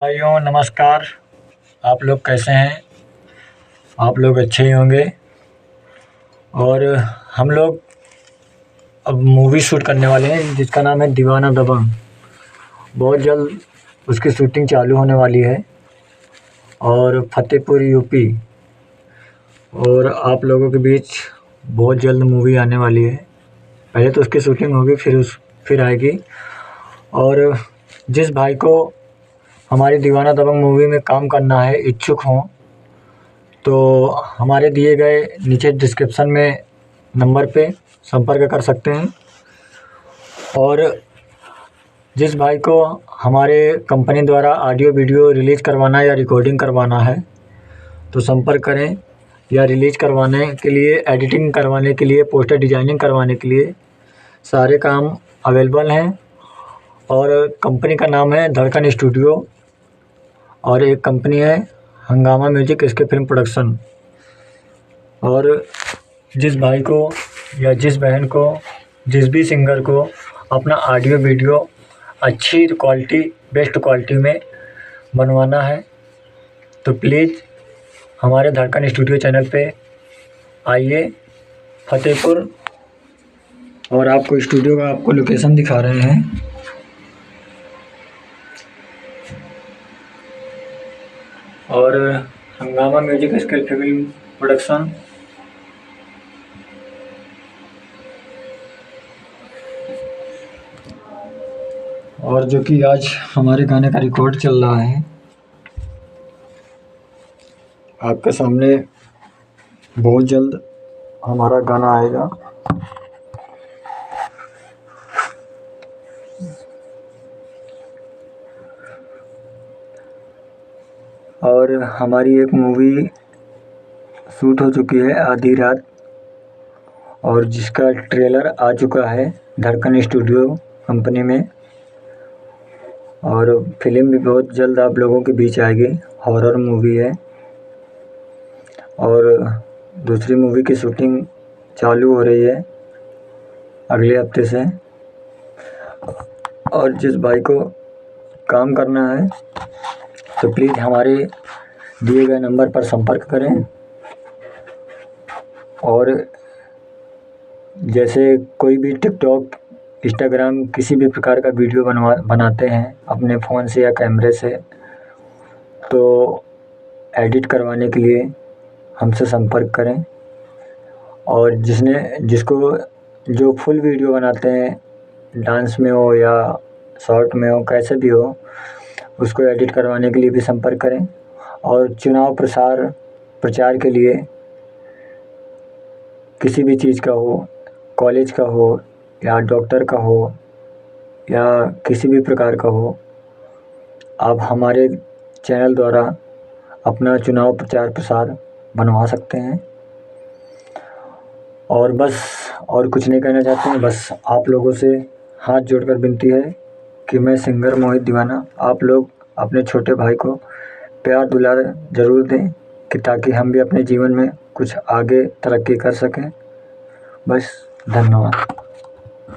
भाइयों नमस्कार। आप लोग कैसे हैं? आप लोग अच्छे ही होंगे। और हम लोग अब मूवी शूट करने वाले हैं जिसका नाम है दीवाना दबंग। बहुत जल्द उसकी शूटिंग चालू होने वाली है और फतेहपुर यूपी। और आप लोगों के बीच बहुत जल्द मूवी आने वाली है। पहले तो उसकी शूटिंग होगी फिर आएगी। और जिस भाई को हमारी दीवाना दबंग मूवी में काम करना है, इच्छुक हों, तो हमारे दिए गए नीचे डिस्क्रिप्शन में नंबर पे संपर्क कर सकते हैं। और जिस भाई को हमारे कंपनी द्वारा ऑडियो वीडियो रिलीज़ करवाना है या रिकॉर्डिंग करवाना है तो संपर्क करें। या रिलीज़ करवाने के लिए, एडिटिंग करवाने के लिए, पोस्टर डिजाइनिंग करवाने के लिए सारे काम अवेलेबल हैं। और कंपनी का नाम है धड़कन स्टूडियो और एक कंपनी है हंगामा म्यूजिक इसके फिल्म प्रोडक्शन। और जिस भाई को या जिस बहन को, जिस भी सिंगर को अपना ऑडियो वीडियो अच्छी क्वालिटी, बेस्ट क्वालिटी में बनवाना है तो प्लीज़ हमारे धड़कन स्टूडियो चैनल पे आइए फतेहपुर। और आपको स्टूडियो का आपको लोकेशन दिखा रहे हैं। और हंगामा म्यूजिक स्किल फिल्म प्रोडक्शन। और जो कि आज हमारे गाने का रिकॉर्ड चल रहा है, आपके सामने बहुत जल्द हमारा गाना आएगा। और हमारी एक मूवी शूट हो चुकी है आधी रात, और जिसका ट्रेलर आ चुका है धड़कन स्टूडियो कंपनी में। और फिल्म भी बहुत जल्द आप लोगों के बीच आएगी। हॉरर मूवी है और दूसरी मूवी की शूटिंग चालू हो रही है अगले हफ्ते से। और जिस भाई को काम करना है तो प्लीज़ हमारे दिए गए नंबर पर संपर्क करें। और जैसे कोई भी टिकटॉक, इंस्टाग्राम, किसी भी प्रकार का वीडियो बनाते हैं अपने फ़ोन से या कैमरे से, तो एडिट करवाने के लिए हमसे संपर्क करें। और जिसको जो फुल वीडियो बनाते हैं, डांस में हो या शॉर्ट में हो, कैसे भी हो, उसको एडिट करवाने के लिए भी संपर्क करें। और चुनाव प्रचार के लिए किसी भी चीज़ का हो, कॉलेज का हो या डॉक्टर का हो या किसी भी प्रकार का हो, आप हमारे चैनल द्वारा अपना चुनाव प्रचार प्रसार बनवा सकते हैं। और बस और कुछ नहीं कहना चाहते हैं। बस आप लोगों से हाथ जोड़कर विनती है कि मैं सिंगर मोहित दीवाना, आप लोग अपने छोटे भाई को प्यार दुलार ज़रूर दें कि ताकि हम भी अपने जीवन में कुछ आगे तरक्की कर सकें। बस धन्यवाद।